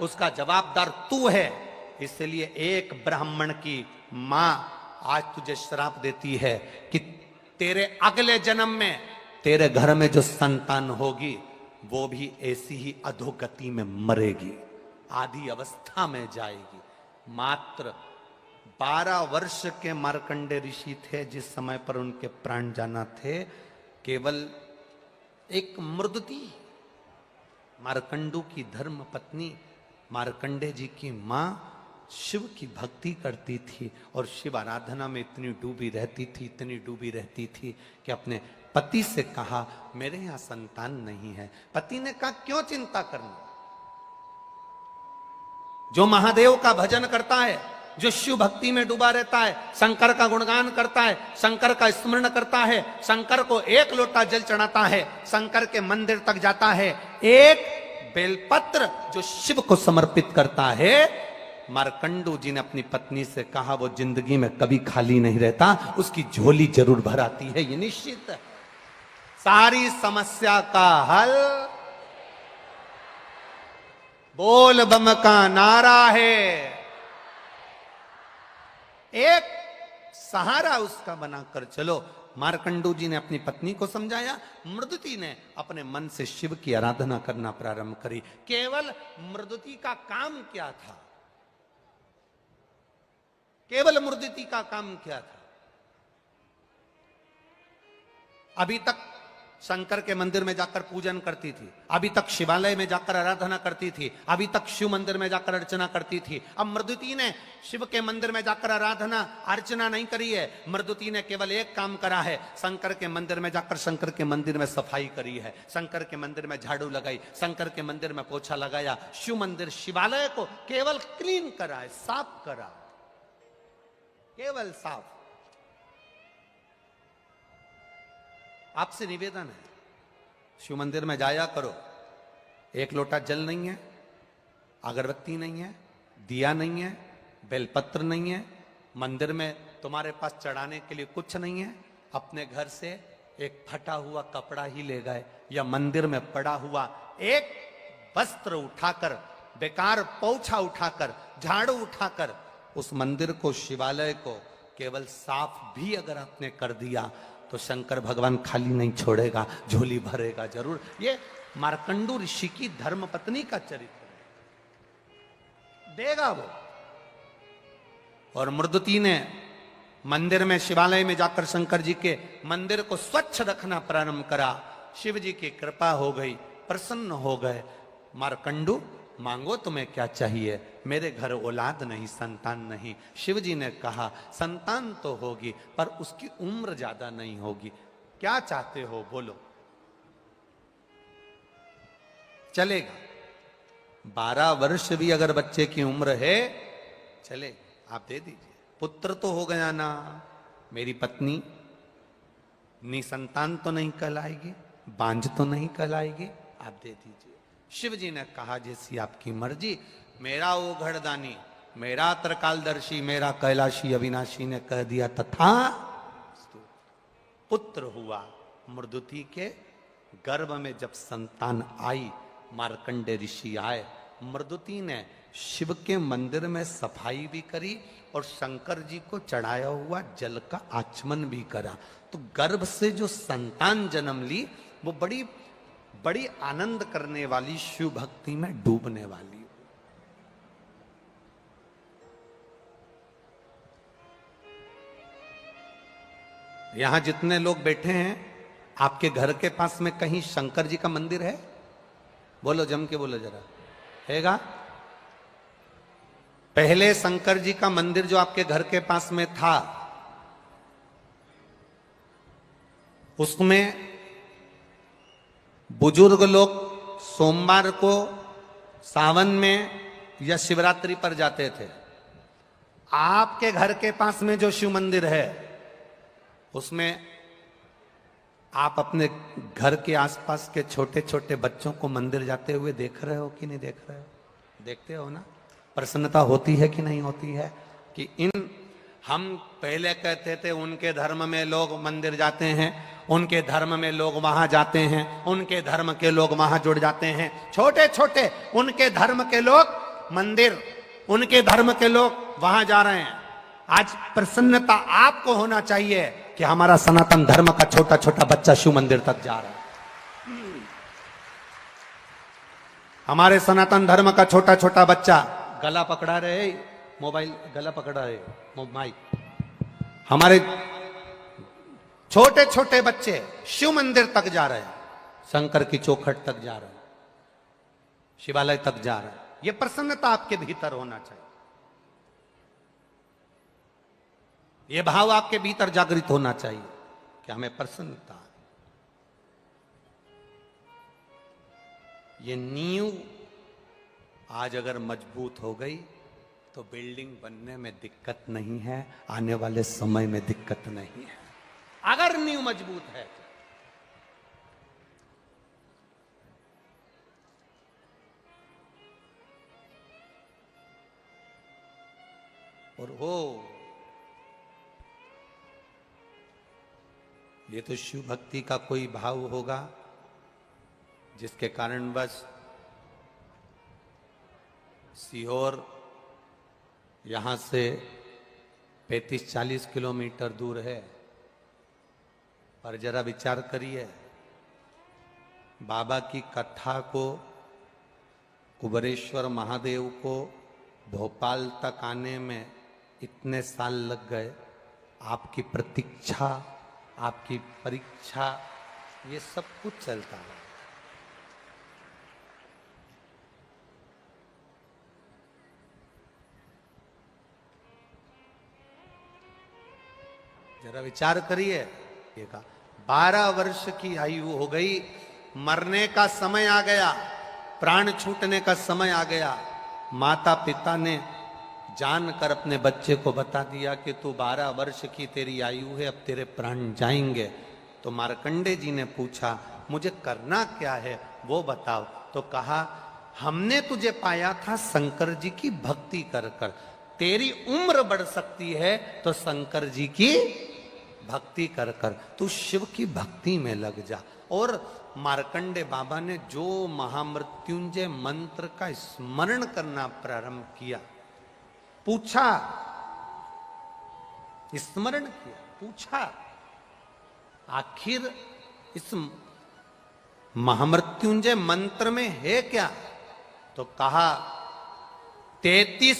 उसका जवाबदार तू है। इसलिए एक ब्राह्मण की मां आज तुझे श्राप देती है कि तेरे अगले जन्म में तेरे घर में जो संतान होगी वो भी ऐसी ही अधोगति में मरेगी, आधी अवस्था में जाएगी। मात्र 12 वर्ष के मार्कंडे ऋषि थे जिस समय पर उनके प्राण जाना थे। केवल एक मृदुति, मार्कंडू की धर्म पत्नी मार्कंडे जी की मां शिव की भक्ति करती थी और शिव आराधना में इतनी डूबी रहती थी, इतनी डूबी रहती थी कि अपने पति से कहा मेरे यहां संतान नहीं है। पति ने कहा क्यों चिंता करना, जो महादेव का भजन करता है, जो शिव भक्ति में डूबा रहता है, शंकर का गुणगान करता है, शंकर का स्मरण करता है, शंकर को एक लोटा जल चढ़ाता है, शंकर के मंदिर तक जाता है, एक बेलपत्र जो शिव को समर्पित करता है। मार्कंडू जी ने अपनी पत्नी से कहा वो जिंदगी में कभी खाली नहीं रहता, उसकी झोली जरूर भर आती है, ये निश्चित है। सारी समस्या का हल बोल बम का नारा है, एक सहारा उसका बनाकर चलो। मार्कंडू जी ने अपनी पत्नी को समझाया, मृदुति ने अपने मन से शिव की आराधना करना प्रारंभ करी। केवल मृदुति का काम क्या था, केवल मृदुति का काम क्या था? अभी तक शंकर के मंदिर में जाकर पूजन करती थी, अभी तक शिवालय में जाकर आराधना करती थी, अभी तक शिव मंदिर में जाकर अर्चना करती थी। अब मृदुति ने शिव के मंदिर में जाकर आराधना अर्चना नहीं करी है, मृदुति ने केवल एक काम करा है, शंकर के मंदिर में जाकर शंकर के मंदिर में सफाई करी है, शंकर के मंदिर में झाड़ू लगाई, शंकर के मंदिर में पोछा लगाया, शिव मंदिर शिवालय को केवल क्लीन करा है, साफ करा, केवल साफ। आपसे निवेदन है, शिव मंदिर में जाया करो, एक लोटा जल नहीं है, अगरबत्ती नहीं है, दिया नहीं है, बेलपत्र नहीं है, मंदिर में तुम्हारे पास चढ़ाने के लिए कुछ नहीं है, अपने घर से एक फटा हुआ कपड़ा ही ले गए या मंदिर में पड़ा हुआ एक वस्त्र उठाकर, बेकार पोछा उठाकर, झाड़ू उठाकर उस मंदिर को, शिवालय को केवल साफ भी अगर आपने कर दिया तो शंकर भगवान खाली नहीं छोड़ेगा, झोली भरेगा जरूर। ये मार्कंडू ऋषि की धर्मपत्नी का चरित्र देगा वो। और मृदुति ने मंदिर में, शिवालय में जाकर शंकर जी के मंदिर को स्वच्छ रखना प्रारंभ करा। शिव जी की कृपा हो गई, प्रसन्न हो गए। मार्कंडू मांगो तुम्हें क्या चाहिए? मेरे घर औलाद नहीं, संतान नहीं। शिव जी ने कहा संतान तो होगी पर उसकी उम्र ज्यादा नहीं होगी, क्या चाहते हो बोलो। चलेगा, 12 वर्ष भी अगर बच्चे की उम्र है चले, आप दे दीजिए। पुत्र तो हो गया ना, मेरी पत्नी निसंतान तो नहीं कहलाएगी, बांझ तो नहीं कहलाएगी, आप दे दीजिए। शिव जी ने कहा जैसी आपकी मर्जी। मेरा वो घड़दानी, मेरा त्रिकालदर्शी, मेरा कैलाशी अविनाशी ने कह दिया तथा पुत्र हुआ। मृदुति के गर्भ में जब संतान आई, मार्कंडे ऋषि आए, मृदुति ने शिव के मंदिर में सफाई भी करी और शंकर जी को चढ़ाया हुआ जल का आचमन भी करा। तो गर्भ से जो संतान जन्म ली वो बड़ी बड़ी आनंद करने वाली, शिव भक्ति में डूबने वाली। यहां जितने लोग बैठे हैं, आपके घर के पास में कहीं शंकर जी का मंदिर है? बोलो, जम के बोलो जरा, हैगा? पहले शंकर जी का मंदिर जो आपके घर के पास में था, उसमें बुजुर्ग लोग सोमवार को, सावन में या शिवरात्रि पर जाते थे। आपके घर के पास में जो शिव मंदिर है उसमें आप अपने घर के आसपास के छोटे छोटे बच्चों को मंदिर जाते हुए देख रहे हो कि नहीं देख रहे हो? देखते हो ना? प्रसन्नता होती है कि नहीं होती है? कि इन, हम पहले कहते थे उनके धर्म में लोग मंदिर जाते हैं, उनके धर्म में लोग वहां जाते हैं, उनके धर्म के लोग वहां जुड़ जाते हैं। छोटे छोटे उनके धर्म के लोग मंदिर, उनके धर्म के लोग वहां जा रहे हैं। आज प्रसन्नता आपको होना चाहिए कि हमारा सनातन धर्म का छोटा छोटा बच्चा शिव मंदिर तक जा रहा है। हमारे सनातन धर्म का छोटा छोटा बच्चा गला पकड़ा रहे, मोबाइल गला पकड़ा रहे, माइक। हमारे छोटे छोटे बच्चे शिव मंदिर तक जा रहे हैं, शंकर की चौखट तक जा रहे हैं, शिवालय तक जा रहे हैं। यह प्रसन्नता आपके भीतर होना चाहिए, यह भाव आपके भीतर जागृत होना चाहिए कि हमें प्रसन्नता है। ये नींव आज अगर मजबूत हो गई तो बिल्डिंग बनने में दिक्कत नहीं है, आने वाले समय में दिक्कत नहीं है, अगर नींव मजबूत है। और हो ये तो शिव भक्ति का कोई भाव होगा जिसके कारण बस सीहोर यहां से 35-40 किलोमीटर दूर है, पर जरा विचार करिए, बाबा की कथा को, कुबेरेश्वर महादेव को भोपाल तक आने में इतने साल लग गए। आपकी प्रतीक्षा, आपकी परीक्षा, ये सब कुछ चलता है। जरा विचार करिए, 12 वर्ष की आयु हो गई, मरने का समय आ गया, प्राण छूटने का समय आ गया। माता पिता ने जानकर अपने बच्चे को बता दिया कि तू 12 वर्ष की तेरी आयु है, अब तेरे प्राण जाएंगे। तो मार्कंडे जी ने पूछा, मुझे करना क्या है वो बताओ। तो कहा, हमने तुझे पाया था शंकर जी की भक्ति कर कर, तेरी उम्र बढ़ सकती है तो शंकर जी की भक्ति कर कर, तू शिव की भक्ति में लग जा। और मार्कंडे बाबा ने जो महामृत्युंजय मंत्र का स्मरण करना प्रारंभ किया, पूछा, स्मरण किया, पूछा आखिर इस महामृत्युंजय मंत्र में है क्या? तो कहा 33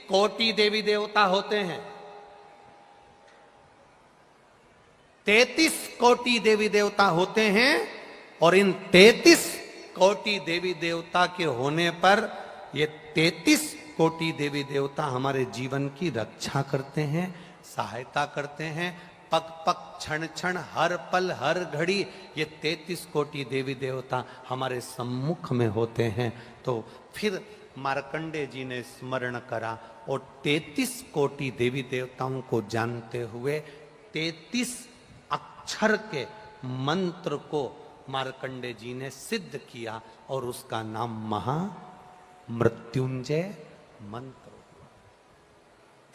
कोटि देवी देवता होते हैं, 33 कोटि देवी देवता होते हैं, और इन 33 कोटि देवी देवता के होने पर ये 33 कोटि देवी देवता हमारे जीवन की रक्षा करते हैं, सहायता करते हैं। पग पग क्षण क्षण हर पल हर घड़ी ये 33 कोटि देवी देवता हमारे सम्मुख में होते हैं। तो फिर मार्कंडे जी ने स्मरण करा और 33 कोटि देवी देवताओं को जानते हुए 33 अक्षर के मंत्र को मार्कंडे जी ने सिद्ध किया और उसका नाम महामृत्युंजय मंत्र।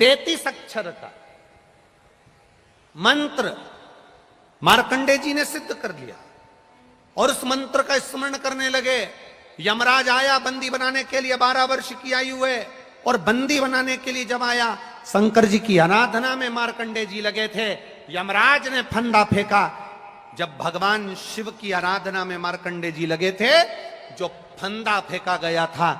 33 अक्षर का मंत्र मार्कंडे जी ने सिद्ध कर लिया और उस मंत्र का स्मरण करने लगे। यमराज आया बंदी बनाने के लिए, 12 वर्ष की आयु है, और बंदी बनाने के लिए जब आया, शंकर जी की आराधना में मार्कंडे जी लगे थे। यमराज ने फंदा फेंका। जब भगवान शिव की आराधना में मार्कंडे जी लगे थे, जो फंदा फेंका गया था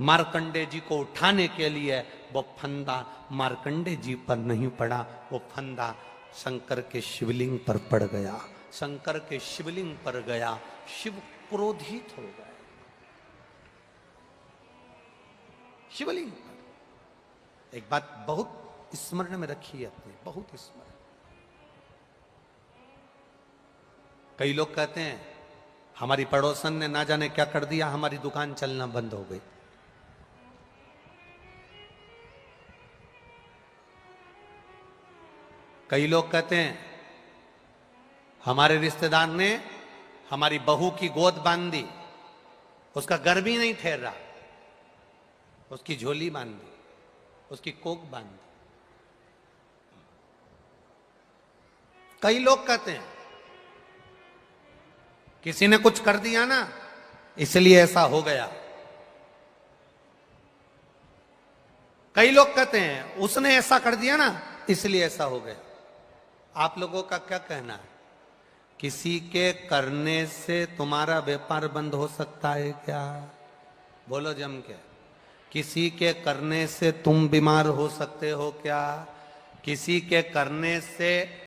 मार्कंडे जी को उठाने के लिए, वो फंदा मार्कंडे जी पर नहीं पड़ा, वो फंदा शंकर के शिवलिंग पर पड़ गया। शंकर के शिवलिंग पर गया, शिव क्रोधित हो गए। शिवलिंग पर एक बात बहुत स्मरण में रखिए अपने, बहुत स्मरण। कई लोग कहते हैं हमारी पड़ोसन ने ना जाने क्या कर दिया, हमारी दुकान चलना बंद हो गई। कई लोग कहते हैं हमारे रिश्तेदार ने हमारी बहू की गोद बांध दी, उसका गर्मी नहीं ठहर रहा, उसकी झोली बांध दी, उसकी कोक बांध दी। कई लोग कहते हैं किसी ने कुछ कर दिया ना, इसलिए ऐसा हो गया। कई लोग कहते हैं उसने ऐसा कर दिया ना इसलिए ऐसा हो गया। आप लोगों का क्या कहना है? किसी के करने से तुम्हारा व्यापार बंद हो सकता है क्या? बोलो जम के। किसी के करने से तुम बीमार हो सकते हो क्या? किसी के करने से